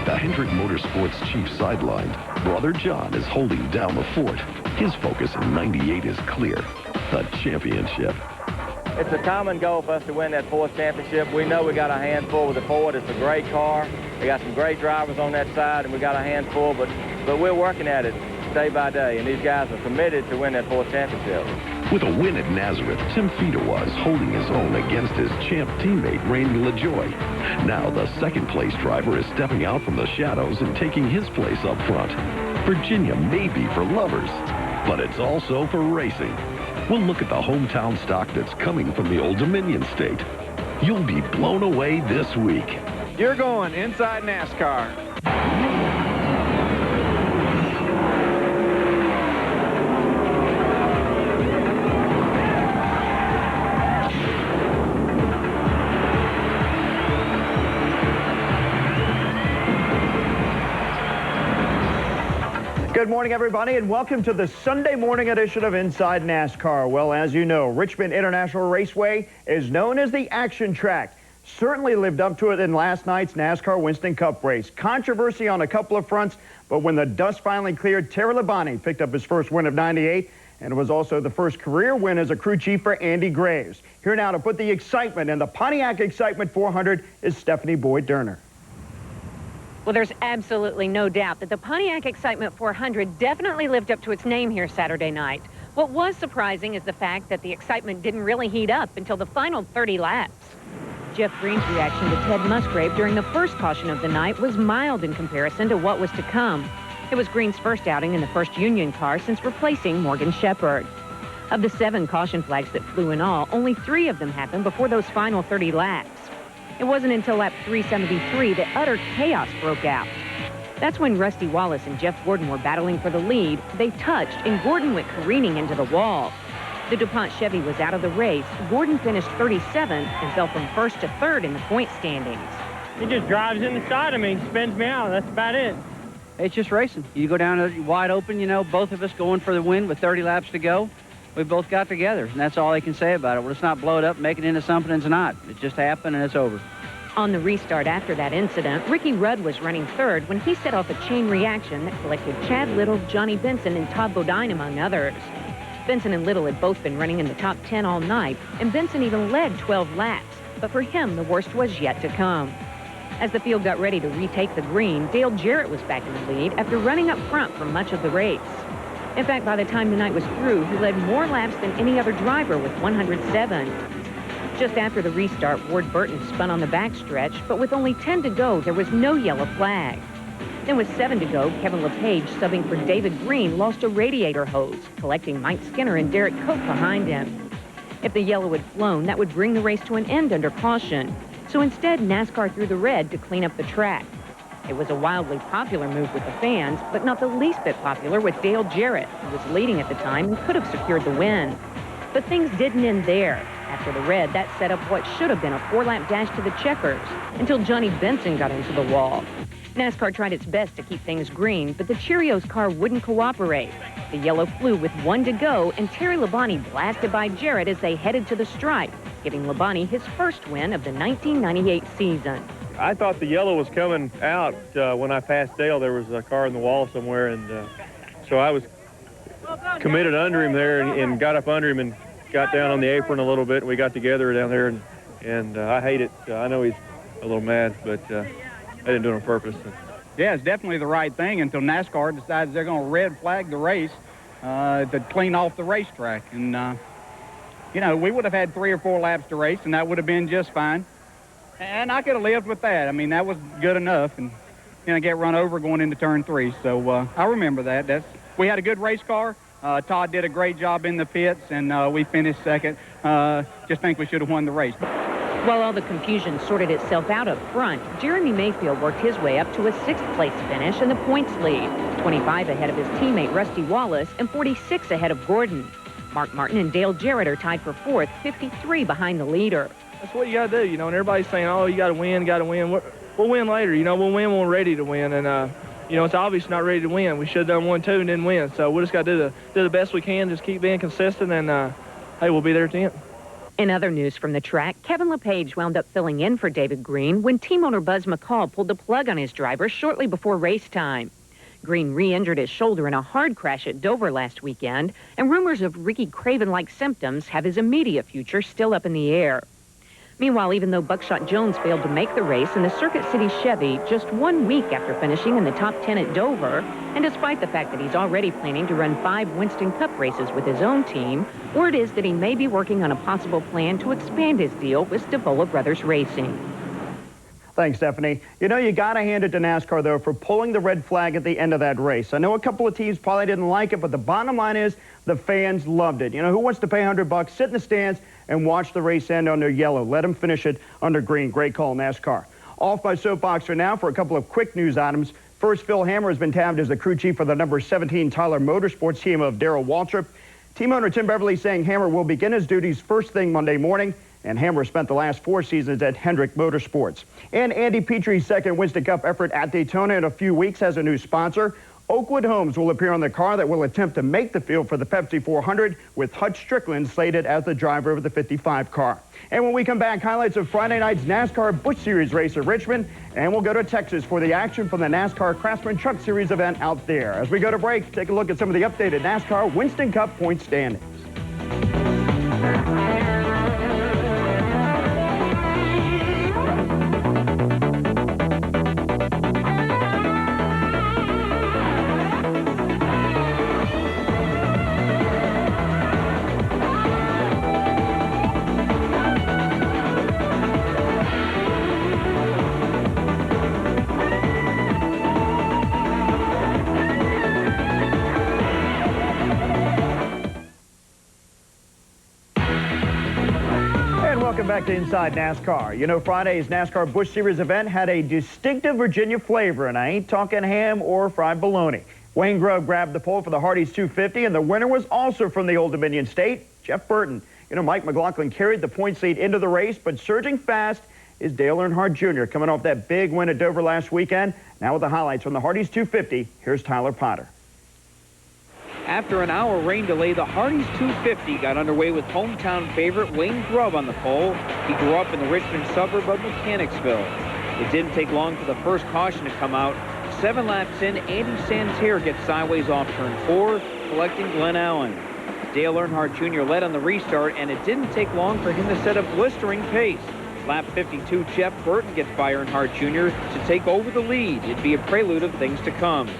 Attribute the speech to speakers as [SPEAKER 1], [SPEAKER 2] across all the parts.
[SPEAKER 1] With the Hendrick Motorsports chief sidelined, Brother John is holding down the fort. His focus in 98 is clear, the championship.
[SPEAKER 2] It's a common goal for us to win that fourth championship. We know we got a handful with the Ford. It's a great car. We got some great drivers on that side, and we got a handful, but we're working at it day by day, and these guys are committed to win that fourth championship.
[SPEAKER 1] With a win at Nazareth, Tim Feeder was holding his own against his champ teammate, Randy LaJoy. Now the second-place driver is stepping out from the shadows and taking his place up front. Virginia may be for lovers, but it's also for racing. We'll look at the hometown stock that's coming from the Old Dominion state. You'll be blown away this week.
[SPEAKER 3] You're going inside NASCAR.
[SPEAKER 4] Good morning, everybody, and welcome to the Sunday morning edition of Inside NASCAR. Well, as you know, Richmond International Raceway is known as the action track. Certainly lived up to it in last night's NASCAR Winston Cup race. Controversy on a couple of fronts, but when the dust finally cleared, Terry Labonte picked up his first win of 98, and it was also the first career win as a crew chief for Andy Graves. Here now to put the excitement in the Pontiac Excitement 400 is Stephanie Boyd-Durner.
[SPEAKER 5] Well, there's absolutely no doubt that the Pontiac Excitement 400 definitely lived up to its name here Saturday night. What was surprising is the fact that the excitement didn't really heat up until the final 30 laps. Jeff Green's reaction to Ted Musgrave during the first caution of the night was mild in comparison to what was to come. It was Green's first outing in the first Union car since replacing Morgan Shepherd. Of the 7 caution flags that flew in all, only 3 of them happened before those final 30 laps. It wasn't until lap 373 that utter chaos broke out. That's when Rusty Wallace and Jeff Gordon were battling for the lead. They touched, and Gordon went careening into the wall. The DuPont Chevy was out of the race. Gordon finished 37th and fell from first to third in the point standings.
[SPEAKER 6] He just drives in the side of me, spins me out. That's about it.
[SPEAKER 7] It's just racing. You go down wide open, you know, both of us going for the win with 30 laps to go. We both got together, and that's all they can say about it. Well, let's not blow it up and make it into something it's not. It just happened, and it's over.
[SPEAKER 5] On the restart after that incident, Ricky Rudd was running third when he set off a chain reaction that collected Chad Little, Johnny Benson, and Todd Bodine, among others. Benson and Little had both been running in the top 10 all night, and Benson even led 12 laps. But for him, the worst was yet to come. As the field got ready to retake the green, Dale Jarrett was back in the lead after running up front for much of the race. In fact, by the time the night was through, he led more laps than any other driver with 107. Just after the restart, Ward Burton spun on the backstretch, but with only 10 to go, there was no yellow flag. Then with 7 to go, Kevin LePage, subbing for David Green, lost a radiator hose, collecting Mike Skinner and Derek Koch behind him. If the yellow had flown, that would bring the race to an end under caution. So instead, NASCAR threw the red to clean up the track. It was a wildly popular move with the fans, but not the least bit popular with Dale Jarrett, who was leading at the time and could have secured the win. But things didn't end there. After the red, that set up what should have been a 4-lap dash to the checkers until Johnny Benson got into the wall. NASCAR tried its best to keep things green, but the Cheerios car wouldn't cooperate. The yellow flew with 1 to go, and Terry Labonte blasted by Jarrett as they headed to the stripe, giving Labonte his first win of the 1998 season.
[SPEAKER 8] I thought the yellow was coming out when I passed Dale. There was a car in the wall somewhere, and so I was committed under him there and got up under him and got down on the apron a little bit, and we got together down there, and I hate it. I know he's a little mad, but I didn't do it on purpose.
[SPEAKER 9] Yeah, it's definitely the right thing until NASCAR decides they're going to red flag the race to clean off the racetrack. And, you know, we would have had 3 or 4 laps to race, and that would have been just fine. And I could have lived with that. I mean, that was good enough. And, you know, get run over going into turn 3. So I remember that. We had a good race car. Todd did a great job in the pits, and we finished second. Just think we should have won the race.
[SPEAKER 5] While all the confusion sorted itself out up front, Jeremy Mayfield worked his way up to a 6th place finish in the points lead, 25 ahead of his teammate Rusty Wallace and 46 ahead of Gordon. Mark Martin and Dale Jarrett are tied for 4th, 53 behind the leader.
[SPEAKER 6] That's what you got to do, you know, and everybody's saying, oh, you got to win, got to win. We'll win later, you know, we'll win when we're ready to win. And, you know, it's obvious not ready to win. We should have done 1-2 and didn't win. So we just got to do the best we can, just keep being consistent, and, hey, we'll be there at the end.
[SPEAKER 5] In other news from the track, Kevin LePage wound up filling in for David Green when team owner Buzz McCall pulled the plug on his driver shortly before race time. Green re-injured his shoulder in a hard crash at Dover last weekend, and rumors of Ricky Craven-like symptoms have his immediate future still up in the air. Meanwhile, even though Buckshot Jones failed to make the race in the Circuit City Chevy just 1 week after finishing in the top 10 at Dover, and despite the fact that he's already planning to run 5 Winston Cup races with his own team, word is that he may be working on a possible plan to expand his deal with Stavola Brothers Racing.
[SPEAKER 4] Thanks, Stephanie. You know, you got to hand it to NASCAR, though, for pulling the red flag at the end of that race. I know a couple of teams probably didn't like it, but the bottom line is the fans loved it. You know, who wants to pay $100, sit in the stands, and watch the race end under yellow? Let them finish it under green. Great call, NASCAR. Off my soapbox for now for a couple of quick news items. First, Phil Hammer has been tabbed as the crew chief for the number 17 Tyler Motorsports team of Darrell Waltrip. Team owner Tim Beverly saying Hammer will begin his duties first thing Monday morning. And Hammer spent the last 4 seasons at Hendrick Motorsports. And Andy Petry's second Winston Cup effort at Daytona in a few weeks has a new sponsor. Oakwood Homes will appear on the car that will attempt to make the field for the Pepsi 400, with Hutch Strickland slated as the driver of the 55 car. And when we come back, highlights of Friday night's NASCAR Busch Series race at Richmond, and we'll go to Texas for the action from the NASCAR Craftsman Truck Series event out there. As we go to break, take a look at some of the updated NASCAR Winston Cup point standings. Welcome back to Inside NASCAR. You know, Friday's NASCAR Busch Series event had a distinctive Virginia flavor, and I ain't talking ham or fried bologna. Wayne Grubb grabbed the pole for the Hardee's 250, and the winner was also from the Old Dominion State, Jeff Burton. You know, Mike McLaughlin carried the points lead into the race, but surging fast is Dale Earnhardt Jr. coming off that big win at Dover last weekend. Now with the highlights from the Hardee's 250, here's Tyler Potter.
[SPEAKER 10] After an hour rain delay, the Hardee's 250 got underway with hometown favorite Wayne Grubb on the pole. He grew up in the Richmond suburb of Mechanicsville. It didn't take long for the first caution to come out. 7 laps in, Andy Santerre gets sideways off turn 4, collecting Glenn Allen. Dale Earnhardt Jr. led on the restart, and it didn't take long for him to set a blistering pace. Lap 52, Jeff Burton gets by Earnhardt Jr. to take over the lead. It'd be a prelude of things to come.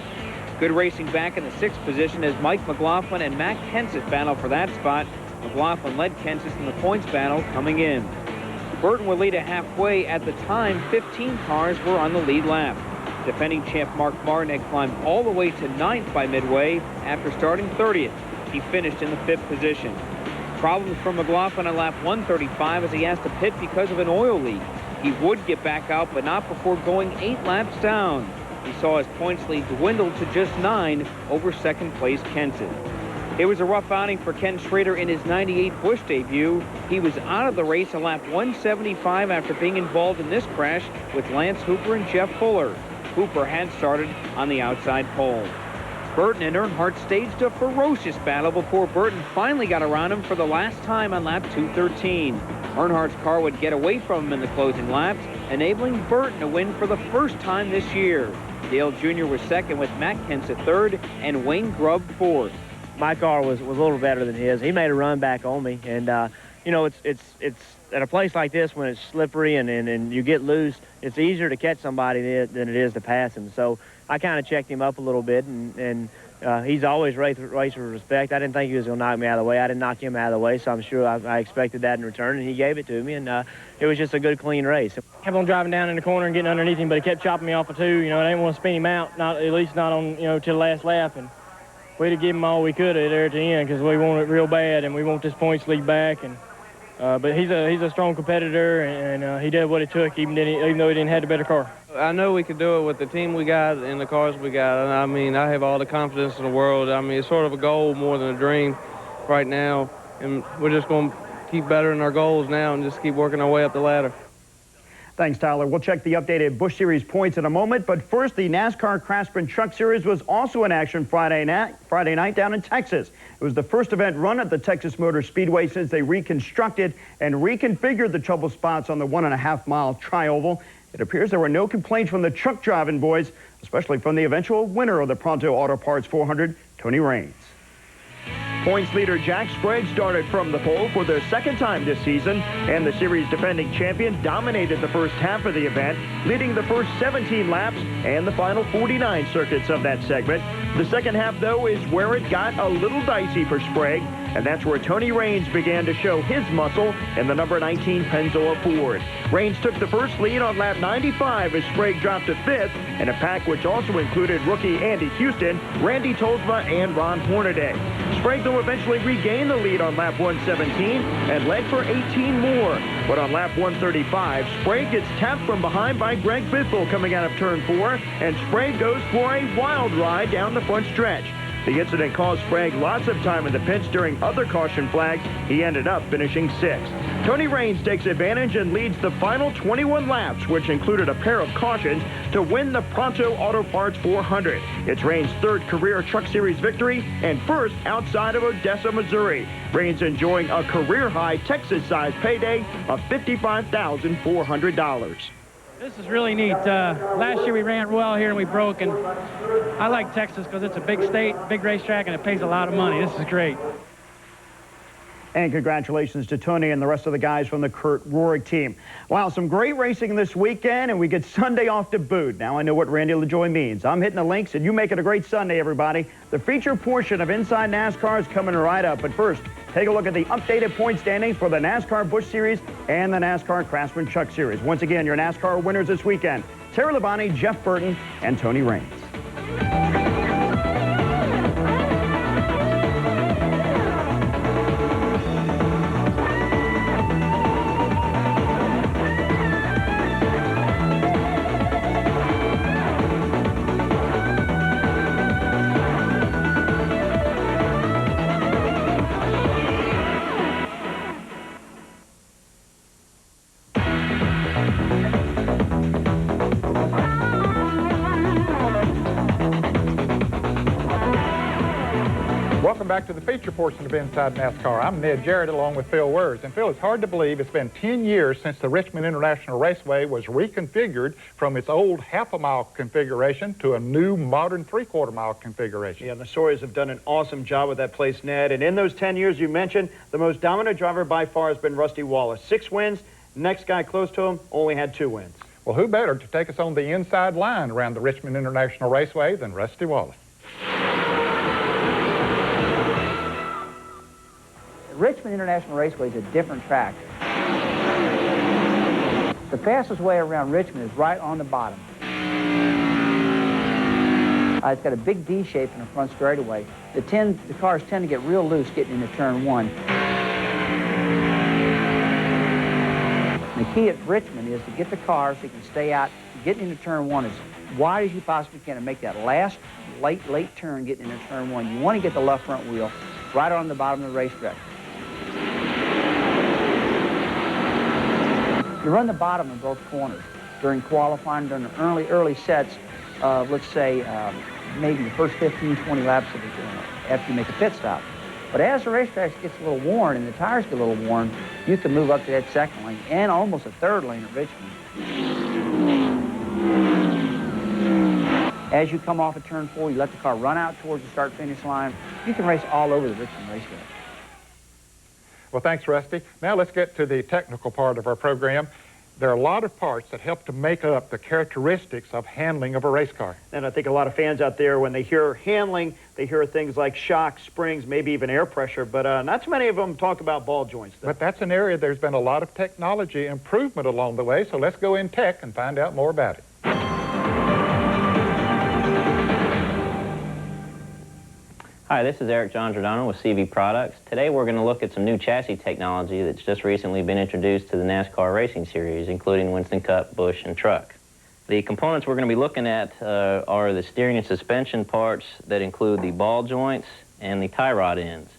[SPEAKER 10] Good racing back in the 6th position as Mike McLaughlin and Matt Kenseth battle for that spot. McLaughlin led Kenseth in the points battle coming in. Burton would lead a halfway. At the time, 15 cars were on the lead lap. Defending champ Mark Martin had climbed all the way to 9th by midway after starting 30th. He finished in the 5th position. Problems for McLaughlin on lap 135 as he has to pit because of an oil leak. He would get back out, but not before going 8 laps down. He saw his points lead dwindle to just 9 over second place Kenseth. It was a rough outing for Ken Schrader in his 98 Busch debut. He was out of the race on lap 175 after being involved in this crash with Lance Hooper and Jeff Fuller. Hooper had started on the outside pole. Burton and Earnhardt staged a ferocious battle before Burton finally got around him for the last time on lap 213. Earnhardt's car would get away from him in the closing laps, enabling Burton to win for the first time this year. Dale Jr. was second with Matt Kenseth third and Wayne Grubb fourth.
[SPEAKER 2] My car was a little better than his. He made a run back on me, and you know, it's at a place like this when it's slippery and you get loose, it's easier to catch somebody than it is to pass him. So I kind of checked him up a little bit, and he's always raced with respect. I didn't think he was going to knock me out of the way. I didn't knock him out of the way, so I'm sure I expected that in return, and he gave it to me, and it was just a good, clean race.
[SPEAKER 6] Kept on driving down in the corner and getting underneath him, but he kept chopping me off of 2. You know, I didn't want to spin him out, at least not on, to the last lap, and we'd have given him all we could there at the end because we want it real bad, and we want this points lead back. And but he's a strong competitor, and he did what it took, even though he didn't have the better car.
[SPEAKER 11] I know we can do it with the team we got and the cars we got. And I mean, I have all the confidence in the world. I mean, it's sort of a goal more than a dream right now, and we're just going to keep bettering our goals now and just keep working our way up the ladder.
[SPEAKER 4] Thanks, Tyler. We'll check the updated Busch Series points in a moment, but first, the NASCAR Craftsman Truck Series was also in action Friday night down in Texas. It was the first event run at the Texas Motor Speedway since they reconstructed and reconfigured the trouble spots on the 1.5-mile tri-oval. It appears there were no complaints from the truck driving boys, especially from the eventual winner of the Pronto Auto Parts 400, Tony Raines. Points leader Jack Sprague started from the pole for the second time this season, and the series defending champion dominated the first half of the event, leading the first 17 laps and the final 49 circuits of that segment. The second half, though, is where it got a little dicey for Sprague, and that's where Tony Raines began to show his muscle in the number 19 Pennzoil Ford. Raines took the first lead on lap 95 as Sprague dropped to fifth, in a pack which also included rookie Andy Houston, Randy Tolsma, and Ron Hornaday. Sprague, though, eventually regained the lead on lap 117 and led for 18 more. But on lap 135, Sprague gets tapped from behind by Greg Biffle coming out of turn 4, and Sprague goes for a wild ride down the front stretch. The incident caused Sprague lots of time in the pits during other caution flags. He ended up finishing 6th. Tony Raines takes advantage and leads the final 21 laps, which included a pair of cautions, to win the Pronto Auto Parts 400. It's Raines' third career Truck Series victory and first outside of Odessa, Missouri. Raines enjoying a career-high Texas-sized payday of $55,400.
[SPEAKER 12] This is really neat. Last year we ran well here and we broke, and I like Texas because it's a big state, big racetrack, and it pays a lot of money. This is great.
[SPEAKER 4] And congratulations to Tony and the rest of the guys from the Kurt Rohrig team. Wow, some great racing this weekend, and we get Sunday off to boot. Now I know what Randy LaJoy means. I'm hitting the links, and you make it a great Sunday, everybody. The feature portion of Inside NASCAR is coming right up. But first, take a look at the updated point standings for the NASCAR Busch Series and the NASCAR Craftsman Truck Series. Once again, your NASCAR winners this weekend: Terry Labonte, Jeff Burton, and Tony Raines.
[SPEAKER 13] Welcome back to the feature portion of Inside NASCAR. I'm Ned Jarrett along with Phil Wurz. And Phil, it's hard to believe it's been 10 years since the Richmond International Raceway was reconfigured from its old half-a-mile configuration to a new modern three-quarter-mile configuration.
[SPEAKER 4] Yeah, the Sawyers have done an awesome job with that place, Ned. And in those 10 years you mentioned, the most dominant driver by far has been Rusty Wallace. 6 wins. Next guy close to him only had 2 wins.
[SPEAKER 13] Well, who better to take us on the inside line around the Richmond International Raceway than Rusty Wallace?
[SPEAKER 7] Richmond International Raceway is a different track. The fastest way around Richmond is right on the bottom. It's got a big D shape in the front straightaway. The cars tend to get real loose getting into turn 1. The key at Richmond is to get the cars so you can stay out, getting into turn 1 as wide as you possibly can and make that last late turn getting into turn 1. You want to get the left front wheel right on the bottom of the racetrack. You run the bottom in both corners during qualifying, during the early sets of, let's say, maybe the first 15, 20 laps of after you make a pit stop. But as the racetrack gets a little worn and the tires get a little worn, you can move up to that second lane and almost a third lane at Richmond. As you come off of turn 4, you let the car run out towards the start-finish line. You can race all over the Richmond racetrack.
[SPEAKER 13] Well, thanks, Rusty. Now let's get to the technical part of our program. There are a lot of parts that help to make up the characteristics of handling of a race car.
[SPEAKER 4] And I think a lot of fans out there, when they hear handling, they hear things like shock, springs, maybe even air pressure, but not too many of them talk about ball joints, though.
[SPEAKER 13] But that's an area there's been a lot of technology improvement along the way, so let's go in tech and find out more about it.
[SPEAKER 14] Hi, this is Eric John Giordano with CV Products. Today we're going to look at some new chassis technology that's just recently been introduced to the NASCAR Racing Series, including Winston Cup, Busch, and Truck. The components we're going to be looking at are the steering and suspension parts that include the ball joints and the tie rod ends.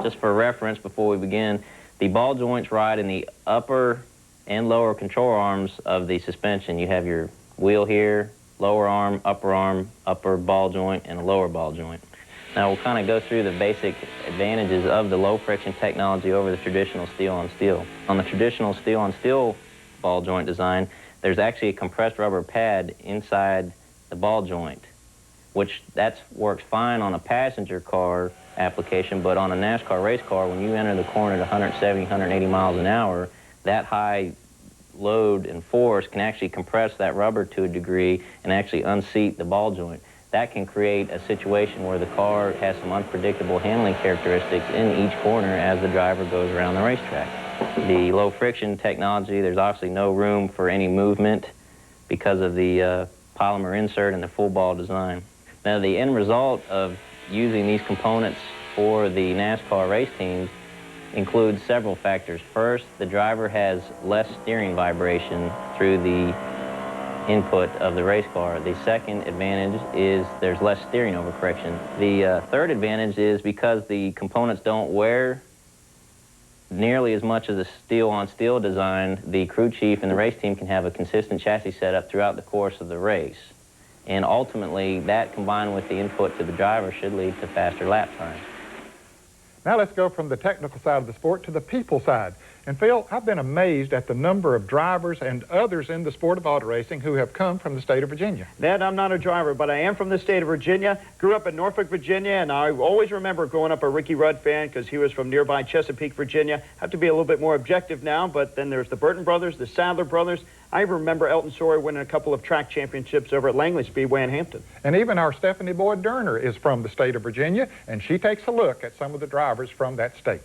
[SPEAKER 14] Just for reference, before we begin, the ball joints ride in the upper and lower control arms of the suspension. You have your wheel here, lower arm, upper ball joint, and a lower ball joint. Now we'll kind of go through the basic advantages of the low friction technology over the traditional steel-on-steel. On the traditional steel-on-steel ball joint design, there's actually a compressed rubber pad inside the ball joint, which works fine on a passenger car application, but on a NASCAR race car, when you enter the corner at 170, 180 miles an hour, that high load and force can actually compress that rubber to a degree and actually unseat the ball joint. That can create a situation where the car has some unpredictable handling characteristics in each corner as the driver goes around the racetrack. The low friction technology, there's obviously no room for any movement because of the polymer insert and the full ball design. Now the end result of using these components for the NASCAR race teams includes several factors. First, the driver has less steering vibration through the input of the race car. The second advantage is there's less steering overcorrection. The third advantage is because the components don't wear nearly as much as a steel-on-steel design, the crew chief and the race team can have a consistent chassis setup throughout the course of the race. And ultimately, that combined with the input to the driver should lead to faster lap time.
[SPEAKER 13] Now let's go from the technical side of the sport to the people side. And Phil, I've been amazed at the number of drivers and others in the sport of auto racing who have come from the state of Virginia.
[SPEAKER 4] Ned, I'm not a driver, but I am from the state of Virginia. Grew up in Norfolk, Virginia, and I always remember growing up a Ricky Rudd fan because he was from nearby Chesapeake, Virginia. Have to be a little bit more objective now, but then there's the Burton brothers, the Sadler brothers. I remember Elton Sawyer winning a couple of track championships over at Langley Speedway in Hampton.
[SPEAKER 13] And even our Stephanie Boyd Durner is from the state of Virginia, and she takes a look at some of the drivers from that state.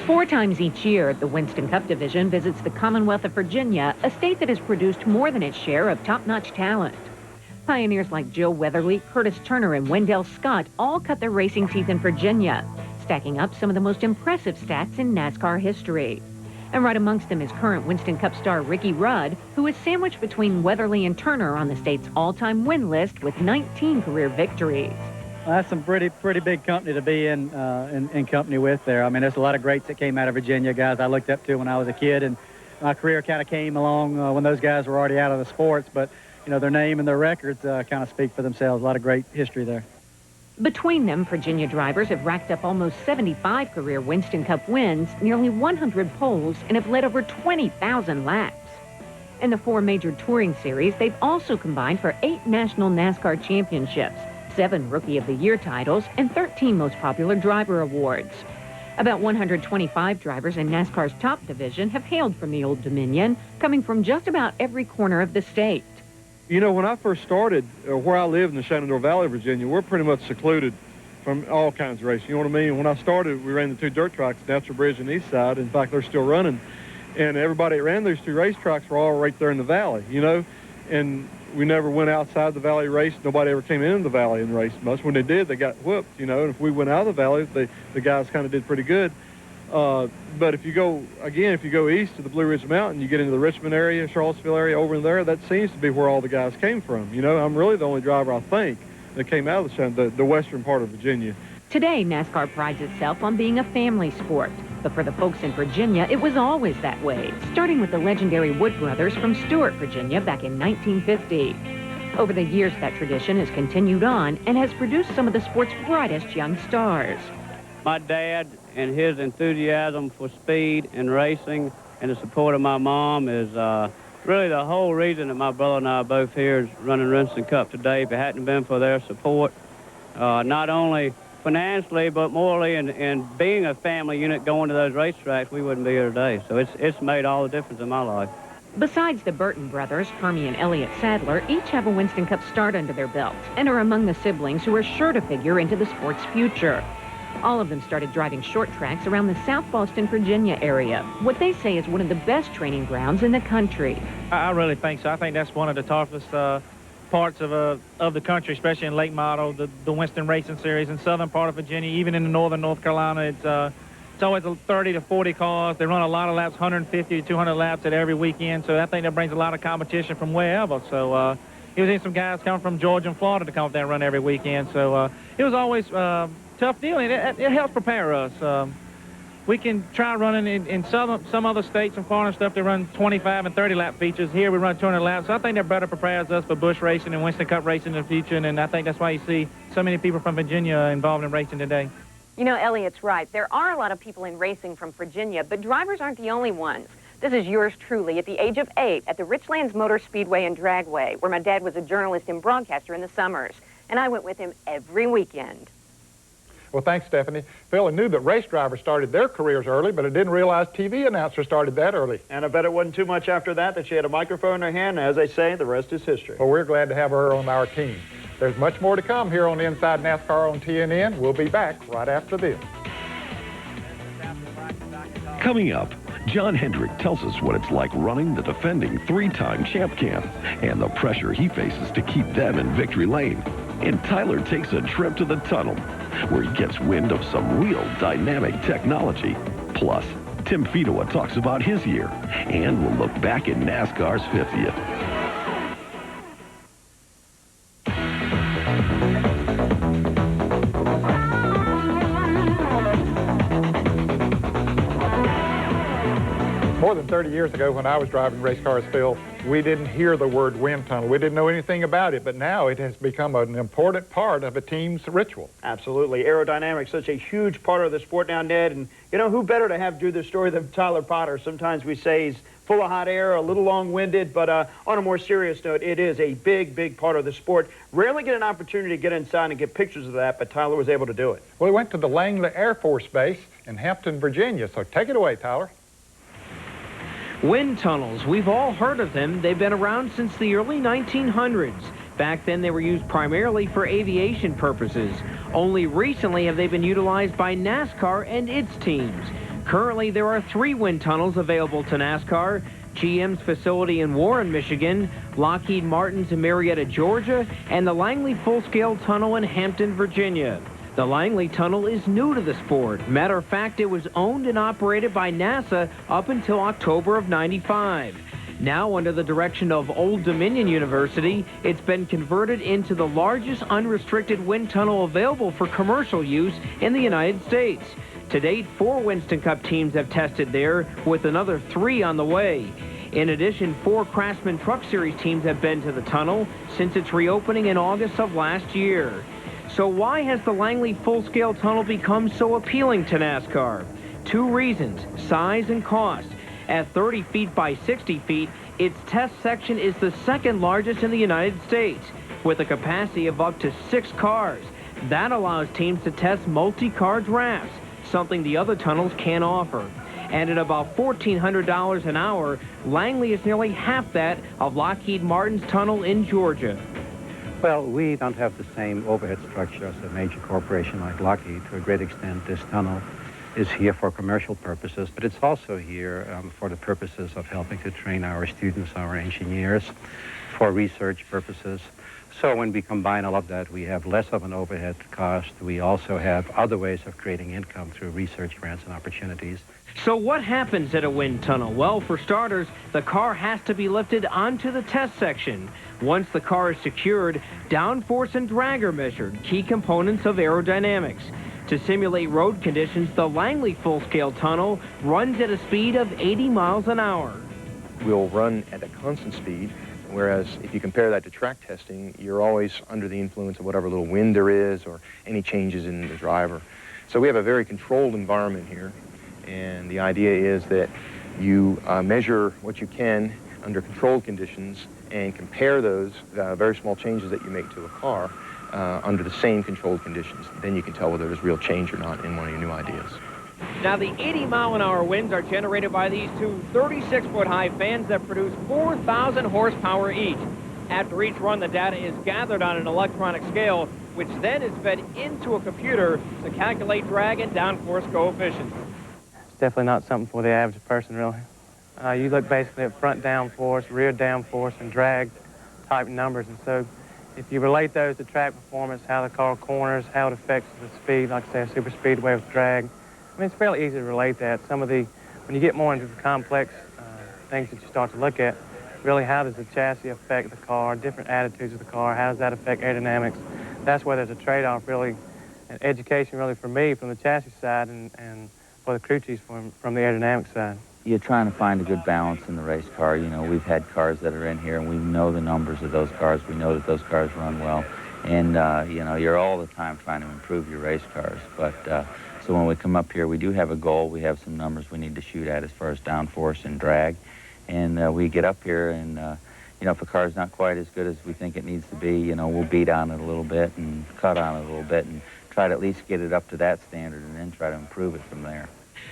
[SPEAKER 5] 4 times each year, the Winston Cup Division visits the Commonwealth of Virginia, a state that has produced more than its share of top-notch talent. Pioneers like Joe Weatherly, Curtis Turner, and Wendell Scott all cut their racing teeth in Virginia, stacking up some of the most impressive stats in NASCAR history. And right amongst them is current Winston Cup star Ricky Rudd, who is sandwiched between Weatherly and Turner on the state's all-time win list with 19 career victories.
[SPEAKER 15] Well, that's some pretty big company to be in company with there. I mean, there's a lot of greats that came out of Virginia, guys I looked up to when I was a kid, and my career kind of came along when those guys were already out of the sports, but, you know, their name and their records kind of speak for themselves. A lot of great history there.
[SPEAKER 5] Between them, Virginia drivers have racked up almost 75 career Winston Cup wins, nearly 100 poles, and have led over 20,000 laps. In the 4 major touring series, they've also combined for 8 national NASCAR championships, 7 Rookie of the Year titles, and 13 Most Popular Driver awards. About 125 drivers in NASCAR's top division have hailed from the Old Dominion, coming from just about every corner of the state.
[SPEAKER 16] You know, when I first started, where I live in the Shenandoah Valley, Virginia, we're pretty much secluded from all kinds of racing. You know what I mean? When I started, we ran the 2 dirt tracks, Natural Bridge and East Side. In fact, they're still running. And everybody that ran those 2 racetracks were all right there in the valley, you know? And we never went outside the valley race. Nobody ever came into the valley and raced much. When they did, they got whooped, you know. And if we went out of the valley, the guys kind of did pretty good. But if you go east to the Blue Ridge Mountain, you get into the Richmond area, Charlottesville area, over in there, that seems to be where all the guys came from. You know, I'm really the only driver, I think, that came out of the western part of Virginia.
[SPEAKER 5] Today, NASCAR prides itself on being a family sport. But for the folks in Virginia, it was always that way, starting with the legendary Wood brothers from Stewart, Virginia, back in 1950. Over the years, that tradition has continued on and has produced some of the sport's brightest young stars.
[SPEAKER 17] My dad and his enthusiasm for speed and racing and the support of my mom is really the whole reason that my brother and I are both here is running Winston Cup today. If it hadn't been for their support, not only financially but morally and being a family unit going to those racetracks, we wouldn't be here today. So it's made all the difference in my life.
[SPEAKER 5] Besides the Burton brothers, Hermie and Elliott Sadler each have a Winston Cup start under their belts and are among the siblings who are sure to figure into the sport's future. All of them started driving short tracks around the South Boston, Virginia area, what they say is one of the best training grounds in the country.
[SPEAKER 12] I really think so. I think that's one of the toughest parts of the country, especially in late model, the Winston Racing Series in southern part of Virginia, even in the northern North Carolina. It's always 30 to 40 cars. They run a lot of laps, 150 to 200 laps at every weekend, so I think that brings a lot of competition from wherever. So he was in some guys coming from Georgia and Florida to come up there and run every weekend. So it was always tough deal, and it helps prepare us. we can try running in some other states, some foreign stuff, they run 25 and 30 lap features. Here we run 200 laps. So I think they're better prepared us for Busch racing and Winston Cup racing in the future. And I think that's why you see so many people from Virginia involved in racing today.
[SPEAKER 5] You know, Elliot's right. There are a lot of people in racing from Virginia, but drivers aren't the only ones. This is yours truly at the age of 8 at the Richlands Motor Speedway and Dragway, where my dad was a journalist and broadcaster in the summers. And I went with him every weekend.
[SPEAKER 13] Well, thanks, Stephanie. Phil, I knew that race drivers started their careers early, but I didn't realize TV announcers started that early.
[SPEAKER 4] And I bet it wasn't too much after that she had a microphone in her hand. As they say, the rest is history.
[SPEAKER 13] Well, we're glad to have her on our team. There's much more to come here on Inside NASCAR on TNN. We'll be back right after this.
[SPEAKER 1] Coming up, John Hendrick tells us what it's like running the defending 3-time champ camp and the pressure he faces to keep them in victory lane. And Tyler takes a trip to the tunnel where he gets wind of some real dynamic technology. Plus, Tim Fedowa talks about his year, and we'll look back at NASCAR's 50th.
[SPEAKER 13] More than 30 years ago when I was driving race cars, Phil, we didn't hear the word wind tunnel. We didn't know anything about it, but now it has become an important part of a team's ritual.
[SPEAKER 4] Absolutely. Aerodynamics, such a huge part of the sport now, Ned. And, you know, who better to have do this story than Tyler Potter? Sometimes we say he's full of hot air, a little long-winded, but on a more serious note, it is a big, big part of the sport. Rarely get an opportunity to get inside and get pictures of that, but Tyler was able to do it.
[SPEAKER 13] Well, he went to the Langley Air Force Base in Hampton, Virginia, so take it away, Tyler.
[SPEAKER 10] Wind tunnels, we've all heard of them. They've been around since the early 1900s. Back then, they were used primarily for aviation purposes. Only recently have they been utilized by NASCAR and its teams. Currently, there are 3 wind tunnels available to NASCAR: GM's facility in Warren, Michigan, Lockheed Martin's in Marietta, Georgia, and the Langley Full-Scale Tunnel in Hampton, Virginia. The Langley Tunnel is new to the sport. Matter of fact, it was owned and operated by NASA up until October of '95. Now, under the direction of Old Dominion University, it's been converted into the largest unrestricted wind tunnel available for commercial use in the United States. To date, 4 Winston Cup teams have tested there, with another 3 on the way. In addition, 4 Craftsman Truck Series teams have been to the tunnel since its reopening in August of last year. So why has the Langley Full-Scale Tunnel become so appealing to NASCAR? 2 reasons: size and cost. At 30 feet by 60 feet, its test section is the 2nd largest in the United States, with a capacity of up to 6 cars. That allows teams to test multi-car drafts, something the other tunnels can't offer. And at about $1,400 an hour, Langley is nearly half that of Lockheed Martin's tunnel in Georgia.
[SPEAKER 18] Well, we don't have the same overhead structure as a major corporation like Lockheed. To a great extent, this tunnel is here for commercial purposes, but it's also here for the purposes of helping to train our students, our engineers, for research purposes. So when we combine all of that, we have less of an overhead cost. We also have other ways of creating income through research grants and opportunities.
[SPEAKER 10] So what happens at a wind tunnel? Well, for starters, the car has to be lifted onto the test section. Once the car is secured, downforce and drag are measured, key components of aerodynamics. To simulate road conditions, the Langley Full-Scale Tunnel runs at a speed of 80 miles an hour.
[SPEAKER 19] We'll run at a constant speed, whereas if you compare that to track testing, you're always under the influence of whatever little wind there is or any changes in the driver. So we have a very controlled environment here, and the idea is that you measure what you can under controlled conditions and compare those very small changes that you make to a car under the same controlled conditions. Then you can tell whether there's real change or not in one of your new ideas.
[SPEAKER 10] Now, the 80-mile-an-hour winds are generated by these 2 36-foot-high fans that produce 4,000 horsepower each. After each run, the data is gathered on an electronic scale, which then is fed into a computer to calculate drag and downforce coefficients.
[SPEAKER 11] It's definitely not something for the average person, really. You look basically at front downforce, rear downforce, and drag type numbers, and so if you relate those to track performance, how the car corners, how it affects the speed, like say a super speedway with drag, I mean, it's fairly easy to relate that. When you get more into the complex things that you start to look at, really how does the chassis affect the car, different attitudes of the car, how does that affect aerodynamics? That's where there's a trade-off, really, and education really for me from the chassis side and for the crew chiefs from the aerodynamic side.
[SPEAKER 20] You're trying to find a good balance in the race car. You know, we've had cars that are in here, and we know the numbers of those cars. We know that those cars run well. And, you know, you're all the time trying to improve your race cars. But, so when we come up here, we do have a goal. We have some numbers we need to shoot at as far as downforce and drag. And we get up here, and, you know, if a car's not quite as good as we think it needs to be, you know, we'll beat on it a little bit and cut on it a little bit and try to at least get it up to that standard and then try to improve it from there.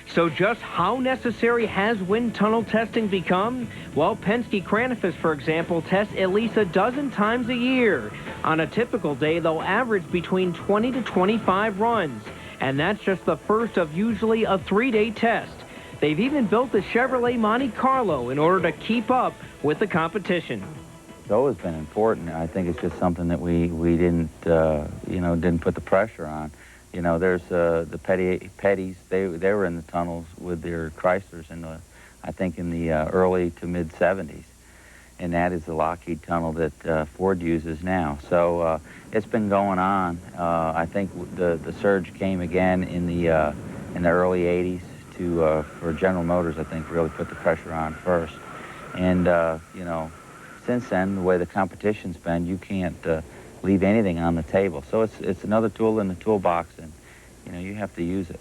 [SPEAKER 10] So just how necessary has wind tunnel testing become? Well, Penske Cranefus, for example, tests at least a dozen times a year. On a typical day, they'll average between 20 to 25 runs. And that's just the first of usually a 3-day test. They've even built the Chevrolet Monte Carlo in order to keep up with the competition.
[SPEAKER 20] It's always been important. I think it's just something that we didn't, you know, didn't put the pressure on. You know, there's the Petties, they were in the tunnels with their Chryslers in the, I think in the early to mid 70s. And that is the Lockheed tunnel that Ford uses now. So it's been going on. I think the surge came again in the early 80s to, for General Motors, I think, really put the pressure on first. And, you know, since then, the way the competition's been, you can't leave anything on the table. So it's another tool in the toolbox, and, you know, you have to use it.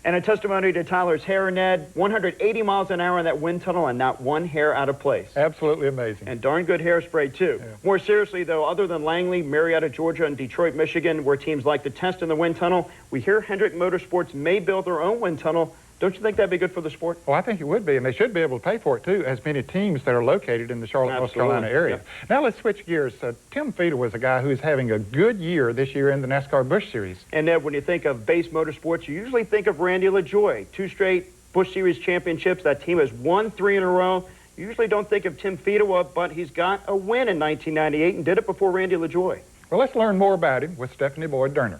[SPEAKER 4] And a testimony to Tyler's hair, Ned. 180 miles an hour in that wind tunnel and not one hair out of place.
[SPEAKER 13] Absolutely amazing.
[SPEAKER 4] And darn good hairspray, too. Yeah. More seriously, though, other than Langley, Marietta, Georgia, and Detroit, Michigan, where teams like to test in the wind tunnel, we hear Hendrick Motorsports may build their own wind tunnel. Don't you think that'd be good for the sport?
[SPEAKER 13] Well, I think it would be, and they should be able to pay for it, too, as many teams that are located in the Charlotte, North Carolina area. Yeah. Now let's switch gears. Tim Feeder was a guy who's having a good year this year in the NASCAR Busch Series.
[SPEAKER 4] And Ned, when you think of base motorsports, you usually think of Randy LaJoie. 2 straight Busch Series championships. That team has won 3 in a row. You usually don't think of Tim Feeder, but he's got a win in 1998 and did it before Randy LaJoie.
[SPEAKER 13] Well, let's learn more about him with Stephanie Boyd-Durner.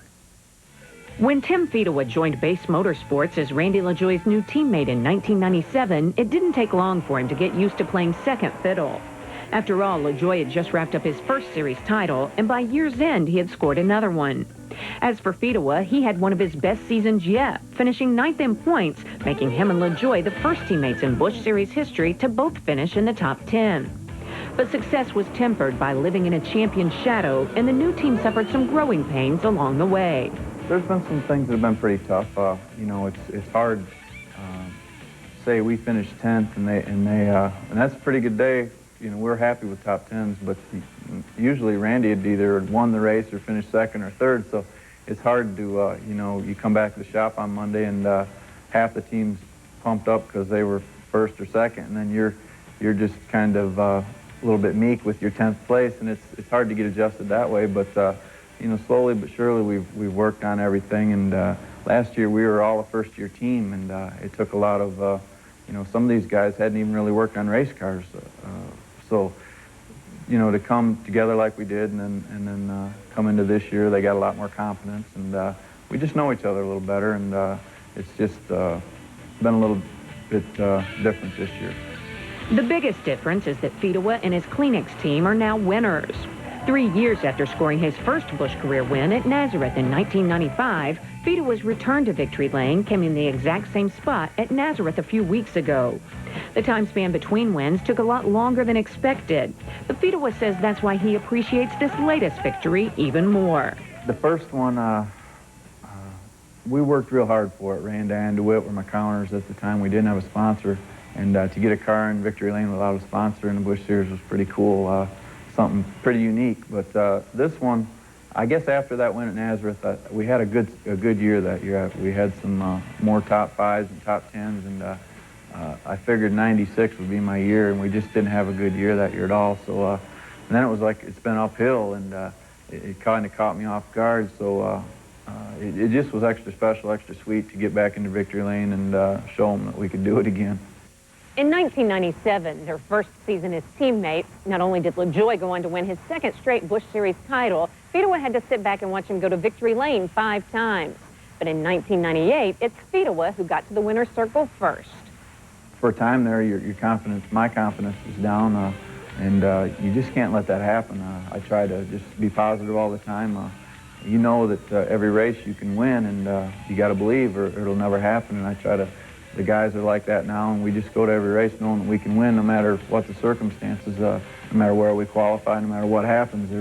[SPEAKER 5] When Tim Feeder joined Base Motorsports as Randy LaJoie's new teammate in 1997, it didn't take long for him to get used to playing second fiddle. After all, LaJoie had just wrapped up his first series title, and by year's end, he had scored another one. As for Feeder, he had one of his best seasons yet, finishing 9th in points, making him and LaJoie the first teammates in Busch Series history to both finish in the top 10. But success was tempered by living in a champion's shadow, and the new team suffered some growing pains along the way.
[SPEAKER 21] There's been some things that have been pretty tough. You know, it's hard. Say we finished 10th, and that's a pretty good day. You know, we're happy with top 10s, but usually Randy had either won the race or finished 2nd or 3rd. So it's hard to, you know, you come back to the shop on Monday and half the team's pumped up because they were 1st or 2nd, and then you're just kind of a little bit meek with your 10th place, and it's hard to get adjusted that way. But you know, slowly but surely we've worked on everything, and last year we were all a first-year team, and it took a lot of, you know, some of these guys hadn't even really worked on race cars, so, you know, to come together like we did, and then come into this year, they got a lot more confidence, and we just know each other a little better, and it's just been a little bit different this year.
[SPEAKER 5] The biggest difference is that Feeder and his Kleenex team are now winners. 3 years after scoring his first Busch career win at Nazareth in 1995, Feeder was returned to victory lane, came in the exact same spot at Nazareth a few weeks ago. The time span between wins took a lot longer than expected, but Feeder says that's why he appreciates this latest victory even more.
[SPEAKER 21] The first one, we worked real hard for it. Randy and DeWitt were my counters at the time. We didn't have a sponsor, and to get a car in victory lane without a sponsor in the Busch Series was pretty cool. Something pretty unique, but this one, I guess after that win at Nazareth, we had a good year that year. We had some more top 5s and top 10s, and I figured 96 would be my year, and we just didn't have a good year that year at all. So and then it was like it's been uphill, and it kind of caught me off guard. So it just was extra special, extra sweet to get back into victory lane and show them that we could do it again.
[SPEAKER 5] In 1997, their first season as teammates, not only did LaJoie go on to win his 2nd straight Busch Series title, Feeder had to sit back and watch him go to victory lane 5 times. But in 1998, it's Feeder who got to the winner's circle first.
[SPEAKER 21] For a time there, your confidence, my confidence is down, and you just can't let that happen. I try to just be positive all the time. you know that every race you can win, and you got to believe or it'll never happen. And I try to, the guys are like that now, and we just go to every race knowing that we can win no matter what the circumstances, no matter where we qualify, no matter what happens.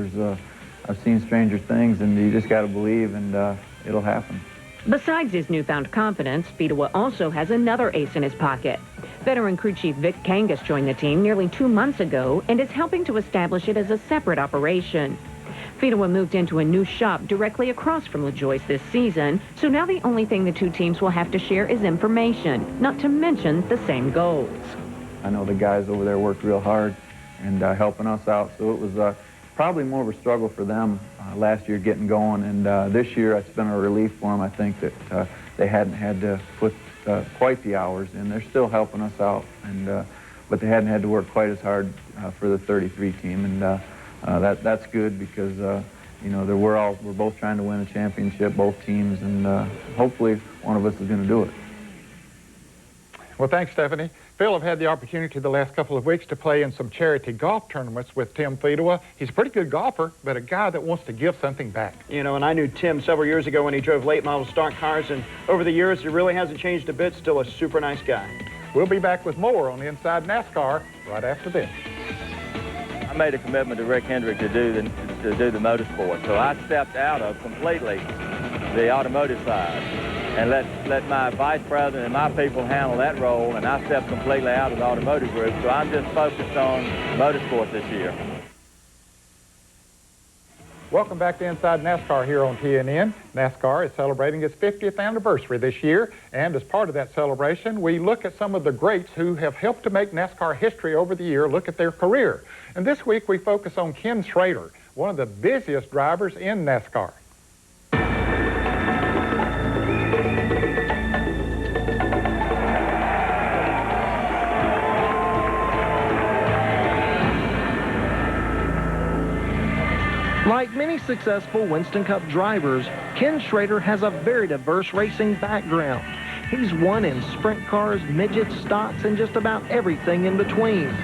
[SPEAKER 21] I've seen stranger things, and you just got to believe, and it'll happen.
[SPEAKER 5] Besides his newfound confidence, Fedewa also has another ace in his pocket. Veteran crew chief Vic Kangas joined the team nearly 2 months ago and is helping to establish it as a separate operation. Fedewa moved into a new shop directly across from LaJoyce this season, so now the only thing the two teams will have to share is information, not to mention the same goals.
[SPEAKER 21] I know the guys over there worked real hard and helping us out, so it was probably more of a struggle for them last year getting going, and this year it's been a relief for them. I think that they hadn't had to put quite the hours in. They're still helping us out, and but they hadn't had to work quite as hard for the 33 team, and that's good because you know we're both trying to win a championship, both teams, and hopefully one of us is going to do it.
[SPEAKER 13] Well, thanks, Stephanie. Phil, I've had the opportunity the last couple of weeks to play in some charity golf tournaments with Tim Fedewa. He's a pretty good golfer, but a guy that wants to give something back.
[SPEAKER 4] You know, and I knew Tim several years ago when he drove late model stock cars, and over the years, he really hasn't changed a bit. Still a super nice guy.
[SPEAKER 13] We'll be back with more on Inside NASCAR right after this.
[SPEAKER 2] I made a commitment to Rick Hendrick to do the motorsport, so I stepped out of completely the automotive side and let my vice president and my people handle that role, and I stepped completely out of the automotive group, so I'm just focused on motorsport this year.
[SPEAKER 13] Welcome back to Inside NASCAR here on TNN. NASCAR is celebrating its 50th anniversary this year, and as part of that celebration, we look at some of the greats who have helped to make NASCAR history over the year, look at their career. And this week we focus on Ken Schrader, one of the busiest drivers in NASCAR.
[SPEAKER 3] Like many successful Winston Cup drivers, Ken Schrader has a very diverse racing background. He's won in sprint cars, midget stocks, and just about everything in between.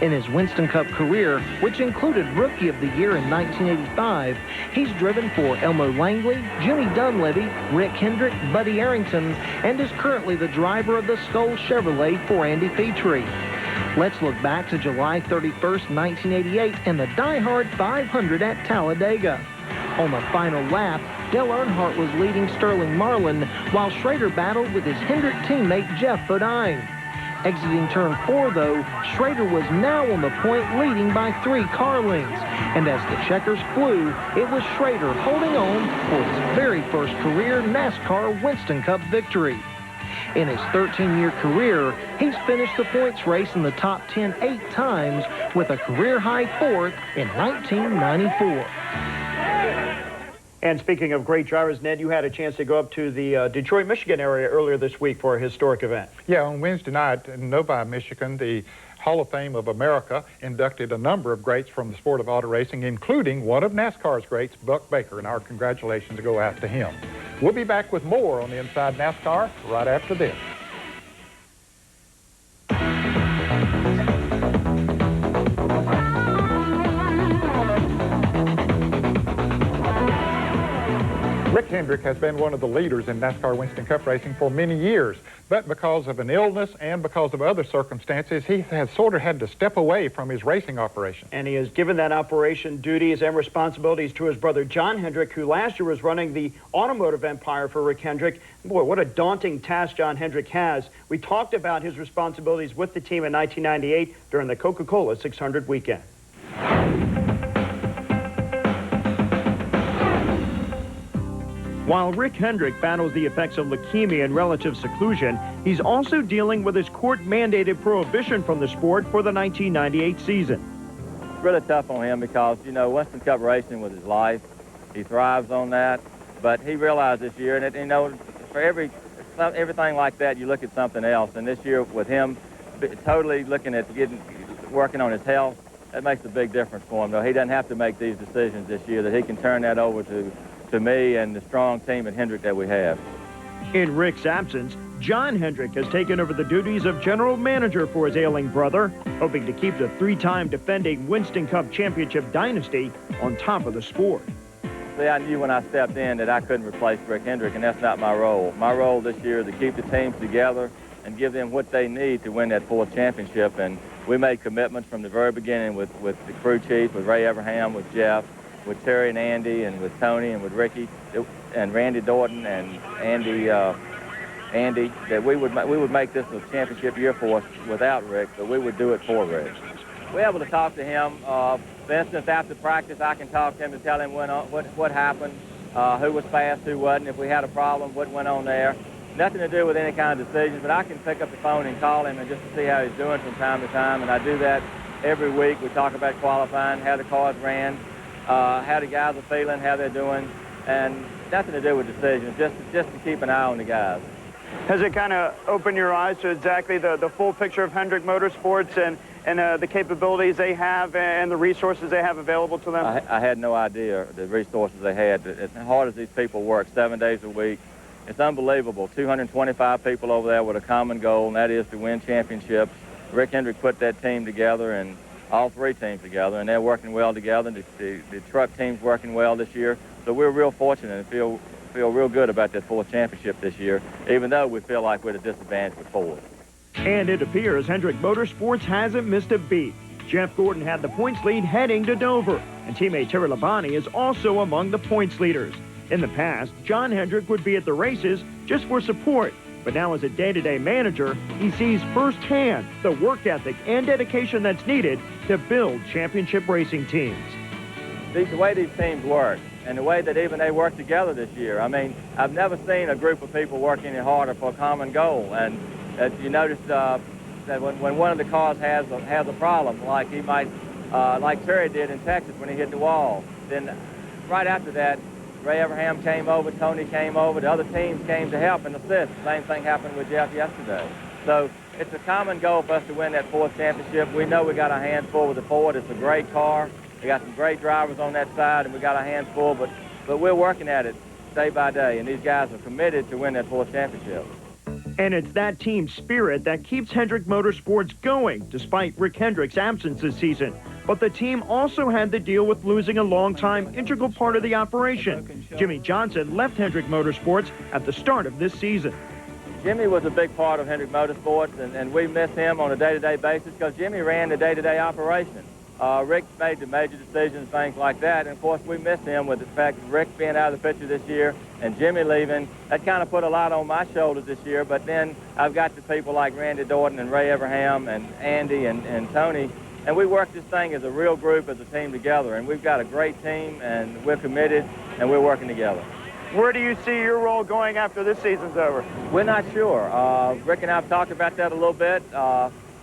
[SPEAKER 3] In his Winston Cup career, which included Rookie of the Year in 1985, he's driven for Elmo Langley, Jimmy Dunleavy, Rick Hendrick, Buddy Arrington, and is currently the driver of the Skull Chevrolet for Andy Petrie. Let's look back to July 31st, 1988 and the Die-Hard 500 at Talladega. On the final lap, Dale Earnhardt was leading Sterling Marlin, while Schrader battled with his Hendrick teammate Jeff Bodine. Exiting turn 4, though, Schrader was now on the point, leading by 3 car lengths. And as the checkers flew, it was Schrader holding on for his very first career NASCAR Winston Cup victory. In his 13-year career, he's finished the points race in the top 10 8 times, with a career-high 4th in 1994.
[SPEAKER 4] And speaking of great drivers, Ned, you had a chance to go up to the Detroit, Michigan area earlier this week for a historic event.
[SPEAKER 13] Yeah, on Wednesday night in Novi, Michigan, the Hall of Fame of America inducted a number of greats from the sport of auto racing, including one of NASCAR's greats, Buck Baker, and our congratulations go out to him. We'll be back with more on the Inside NASCAR right after this. Rick Hendrick has been one of the leaders in NASCAR Winston Cup racing for many years, but because of an illness and because of other circumstances, he has sort of had to step away from his racing operation.
[SPEAKER 4] And he has given that operation duties and responsibilities to his brother John Hendrick, who last year was running the automotive empire for Rick Hendrick. Boy, what a daunting task John Hendrick has. We talked about his responsibilities with the team in 1998 during the Coca-Cola 600 weekend. While Rick Hendrick battles the effects of leukemia and relative seclusion, he's also dealing with his court-mandated prohibition from the sport for the 1998 season.
[SPEAKER 2] It's really tough on him because, you know, Winston Cup racing was his life. He thrives on that. But he realized this year, and, you know, for everything like that, you look at something else. And this year with him totally looking at working on his health, that makes a big difference for him. Though he doesn't have to make these decisions this year, that he can turn that over to me and the strong team at Hendrick that we have.
[SPEAKER 4] In Rick's absence, John Hendrick has taken over the duties of general manager for his ailing brother, hoping to keep the 3-time defending Winston Cup championship dynasty on top of the sport.
[SPEAKER 2] obviously I knew when I stepped in that I couldn't replace Rick Hendrick, and that's not my role. My role this year is to keep the teams together and give them what they need to win that fourth championship. And we made commitments from the very beginning with the crew chief, with Ray Abraham, with Jeff, with Terry and Andy, and with Tony, and with Ricky, and Randy Dorton, and Andy, that we would make this a championship year for us without Rick, but we would do it for Rick. We're able to talk to him. For instance, after practice, I can talk to him to tell him what happened, who was fast, who wasn't, if we had a problem, what went on there. Nothing to do with any kind of decisions, but I can pick up the phone and call him and just to see how he's doing from time to time, and I do that every week. We talk about qualifying, how the cars ran, how the guys are feeling, how they're doing, and nothing to do with decisions, just to keep an eye on the guys.
[SPEAKER 4] Has it kind of opened your eyes to exactly the full picture of Hendrick Motorsports and the capabilities they have and the resources they have available to them?
[SPEAKER 2] I had no idea the resources they had. As hard as these people work 7 days a week, it's unbelievable. 225 people over there with a common goal, and that is to win championships. Rick Hendrick put that team together, and all three teams together, and they're working well together. The truck team's working well this year, so we're real fortunate and feel real good about that fourth championship this year, even though we feel like we're at a disadvantage with Ford.
[SPEAKER 4] And it appears Hendrick Motorsports hasn't missed a beat. Jeff Gordon had the points lead heading to Dover, and teammate Terry Labonte is also among the points leaders. In the past, John Hendrick would be at the races just for support, but now as a day-to-day manager, he sees firsthand the work ethic and dedication that's needed to build championship racing teams.
[SPEAKER 2] The way these teams work, and the way that even they work together this year, I mean, I've never seen a group of people work any harder for a common goal. And you notice that when one of the cars has a problem, like he might, like Terry did in Texas when he hit the wall, then right after that, Ray Abraham came over, Tony came over, the other teams came to help and assist. The same thing happened with Jeff yesterday. So it's a common goal for us to win that fourth championship. We know we got our hands full with the Ford. It's a great car. We got some great drivers on that side, and we got our hands full, but we're working at it day by day, and these guys are committed to win that fourth championship.
[SPEAKER 4] And it's that team spirit that keeps Hendrick Motorsports going, despite Rick Hendrick's absence this season. But the team also had to deal with losing a longtime integral part of the operation. Jimmy Johnson left Hendrick Motorsports at the start of this season.
[SPEAKER 2] Jimmy was a big part of Hendrick Motorsports, and we miss him on a day-to-day basis because Jimmy ran the day-to-day operation. Rick made the major decisions, things like that, and of course we missed him with the fact that Rick being out of the picture this year and Jimmy leaving. That kind of put a lot on my shoulders this year, but then I've got the people like Randy Dorton and Ray Abraham and Andy and Tony, and we work this thing as a real group, as a team together, and we've got a great team, and we're committed, and we're working together.
[SPEAKER 4] Where do you see your role going after this season's over?
[SPEAKER 2] We're not sure. Rick and I have talked about that a little bit.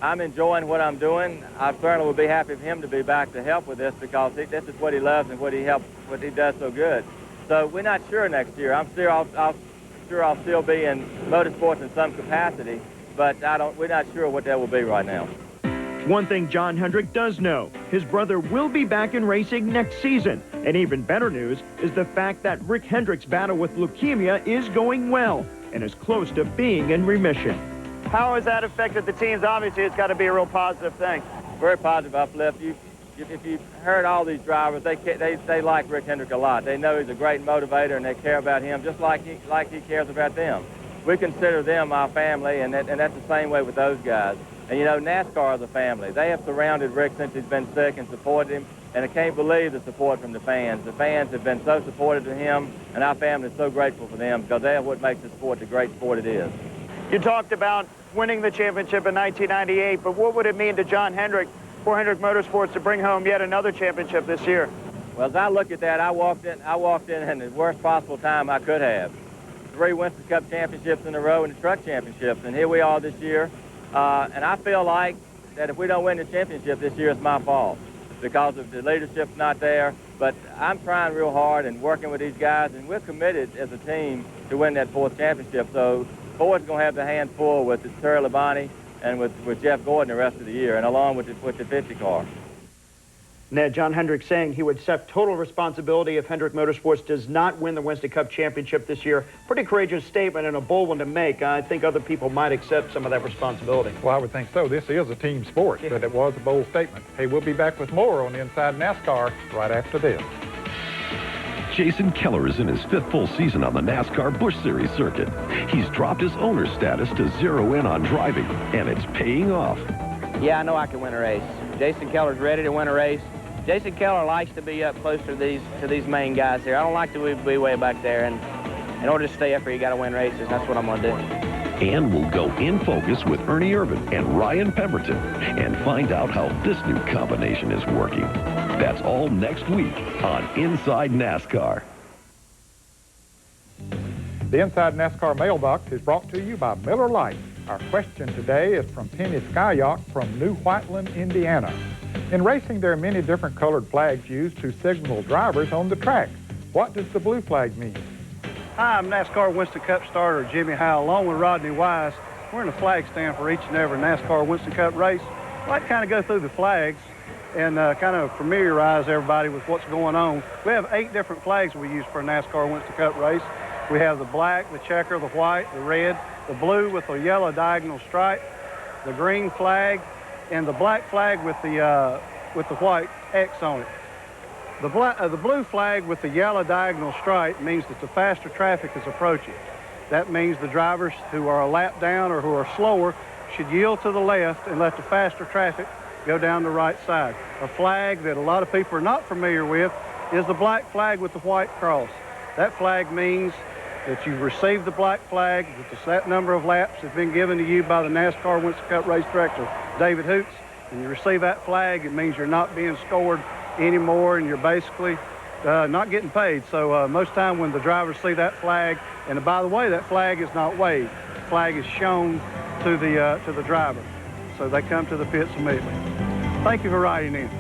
[SPEAKER 2] I'm enjoying what I'm doing. I certainly would be happy for him to be back to help with this because this is what he loves and what he does so good. So we're not sure next year. I'm sure I'll still be in motorsports in some capacity, but we're not sure what that will be right now.
[SPEAKER 4] One thing John Hendrick does know, his brother will be back in racing next season. And even better news is the fact that Rick Hendrick's battle with leukemia is going well and is close to being in remission. How has that affected the teams? Obviously, it's got to be a real positive thing.
[SPEAKER 2] Very positive uplift. If you've heard all these drivers, they like Rick Hendrick a lot. They know he's a great motivator, and they care about him just like he cares about them. We consider them our family, and that's the same way with those guys. And, you know, NASCAR is a family. They have surrounded Rick since he's been sick and supported him, and I can't believe the support from the fans. The fans have been so supportive to him, and our family is so grateful for them because they are what makes the sport the great sport it is.
[SPEAKER 4] You talked about winning the championship in 1998, but what would it mean to John Hendrick for Hendrick Motorsports to bring home yet another championship this year?
[SPEAKER 2] Well, as I look at that, I walked in the worst possible time I could have. 3 Winston Cup championships in a row and the truck championships, and here we are this year. And I feel like that if we don't win the championship this year, it's my fault because of the leadership's not there. But I'm trying real hard and working with these guys, and we're committed as a team to win that 4th championship. So Ford's going to have the hands full with Terry Labonte and with Jeff Gordon the rest of the year, and along with the 50 car.
[SPEAKER 4] Ned, John Hendrick saying he would accept total responsibility if Hendrick Motorsports does not win the Winston Cup Championship this year. Pretty courageous statement and a bold one to make. I think other people might accept some of that responsibility.
[SPEAKER 13] Well, I would think so. This is a team sport, but it was a bold statement. Hey, we'll be back with more on Inside NASCAR right after this.
[SPEAKER 1] Jason Keller is in his 5th full season on the NASCAR Busch Series circuit. He's dropped his owner status to zero in on driving, and it's paying off.
[SPEAKER 2] Yeah, I know I can win a race. Jason Keller's ready to win a race. Jason Keller likes to be up close to these main guys here. I don't like to be way back there, and in order to stay up here, you got to win races. That's what I'm going to do.
[SPEAKER 1] And we'll go in focus with Ernie Irvin and Ryan Pemberton and find out how this new combination is working. That's all next week on Inside NASCAR.
[SPEAKER 13] The Inside NASCAR mailbox is brought to you by Miller Lite. Our question today is from Penny Skyyock from New Whiteland, Indiana. In racing, there are many different colored flags used to signal drivers on the track. What does the blue flag mean?
[SPEAKER 8] Hi, I'm NASCAR Winston Cup starter Jimmy Howell, along with Rodney Wise. We're in the flag stand for each and every NASCAR Winston Cup race. I'd like to kind of go through the flags and kind of familiarize everybody with what's going on. We have 8 different flags we use for a NASCAR Winston Cup race. We have the black, the checker, the white, the red, the blue with a yellow diagonal stripe, the green flag, and the black flag with the white X on it. The blue flag with the yellow diagonal stripe means that the faster traffic is approaching. That means the drivers who are a lap down or who are slower should yield to the left and let the faster traffic go down the right side. A flag that a lot of people are not familiar with is the black flag with the white cross. That flag means that you've received the black flag, that the set number of laps has been given to you by the NASCAR Winston Cup race director, David Hoots, and you receive that flag, it means you're not being scored anymore and you're basically not getting paid. So most time when the drivers see that flag, and by the way, that flag is not waved. The flag is shown to the driver. So they come to the pits immediately. Thank you for writing in.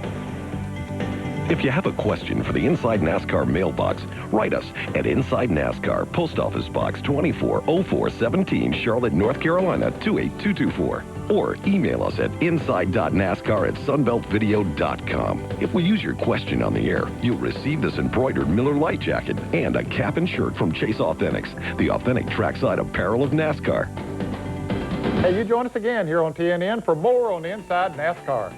[SPEAKER 1] If you have a question for the Inside NASCAR mailbox, write us at Inside NASCAR, Post Office Box 240417, Charlotte, North Carolina 28224. Or email us at inside.nascar@sunbeltvideo.com. If we use your question on the air, you'll receive this embroidered Miller Lite jacket and a cap and shirt from Chase Authentics, the authentic trackside apparel of NASCAR.
[SPEAKER 13] Hey, you join us again here on TNN for more on Inside NASCAR.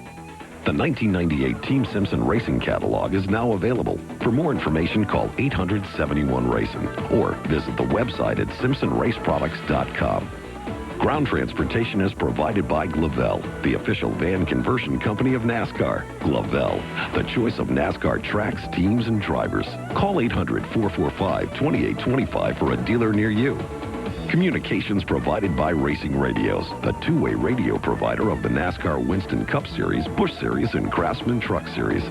[SPEAKER 1] The 1998 Team Simpson Racing Catalog is now available. For more information, call 800-71-RACIN or visit the website at simpsonraceproducts.com. Ground transportation is provided by Glavelle, the official van conversion company of NASCAR. Glavelle, the choice of NASCAR tracks, teams, and drivers. Call 800-445-2825 for a dealer near you. Communications provided by Racing Radios, the two-way radio provider of the NASCAR Winston Cup Series, Busch Series, and Craftsman Truck Series.